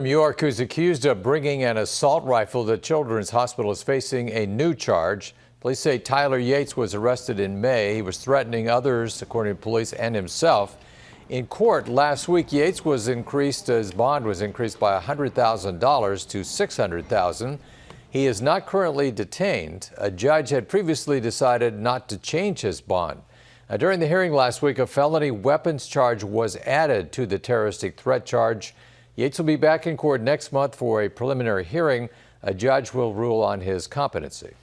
New York, who's accused of bringing an assault rifle to Children's Hospital, is facing a new charge. Police say Tyler Yates was arrested in May. He was threatening others, according to police, and himself. In court last week, his bond was increased by $100,000 to $600,000. He is not currently detained. A judge had previously decided not to change his bond. Now, during the hearing last week, a felony weapons charge was added to the terroristic threat charge. Yates will be back in court next month for a preliminary hearing. A judge will rule on his competency.